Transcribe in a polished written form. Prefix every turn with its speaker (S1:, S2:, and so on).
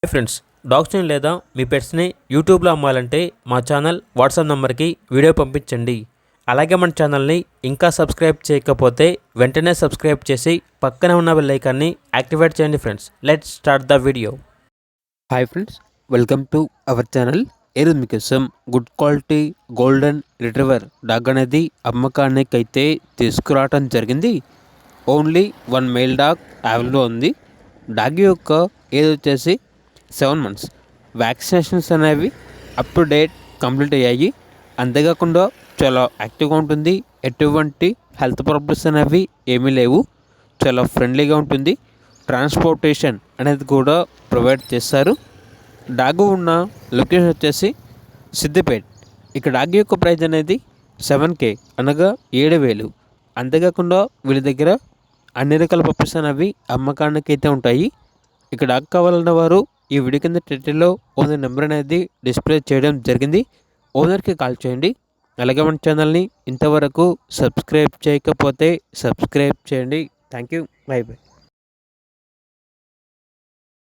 S1: Hi friends, డాగ్స్ని లేదా మీ పెట్స్ని యూట్యూబ్లో అమ్మాలంటే మా ఛానల్ వాట్సాప్ నెంబర్కి వీడియో పంపించండి. అలాగే మన ఛానల్ని ఇంకా సబ్స్క్రైబ్ చేయకపోతే వెంటనే సబ్స్క్రైబ్ చేసి పక్కనే ఉన్న బెల్ ఐకాన్ని యాక్టివేట్ చేయండి. Friends, let's start the video.
S2: Hi friends, welcome to our channel. ఈరోజు మీకోసం good quality golden retriever dog అనేది అమ్మకానికి అయితే తీసుకురావడం జరిగింది. ఓన్లీ 1 మేల్ డాగ్ అవైలబుల్ ఉంది. డాగ్ యొక్క ఏజ్ వచ్చేసి 7 months. వ్యాక్సినేషన్స్ అనేవి అప్ టు డేట్ కంప్లీట్ అయ్యాయి. అంతేకాకుండా చాలా యాక్టివ్గా ఉంటుంది. ఎటువంటి హెల్త్ ప్రాబ్లమ్స్ అనేవి ఏమీ లేవు. చాలా ఫ్రెండ్లీగా ఉంటుంది. ట్రాన్స్పోర్టేషన్ అనేది కూడా ప్రొవైడ్ చేస్తారు. డాగ్ ఉన్న లొకేషన్ వచ్చేసి సిద్దిపేట్. ఇక్కడ డాగ్ యొక్క ప్రైస్ అనేది 7K అనగా 7,000. అంతేకాకుండా వీళ్ళ దగ్గర అన్ని రకాల పప్పీస్ అనేవి అమ్మకానికి అయితే ఉంటాయి. ఇక్కడ డాగ్ కావాలన్న వారు ఈ వీడియో కింద టైటిల్లో ఓనర్ నెంబర్ అనేది డిస్ప్లే చేయడం జరిగింది. ఓనర్కి కాల్ చేయండి. అలాగే మన ఛానల్ని ఇంతవరకు సబ్స్క్రైబ్ చేయకపోతే సబ్స్క్రైబ్ చేయండి. Thank you. By by.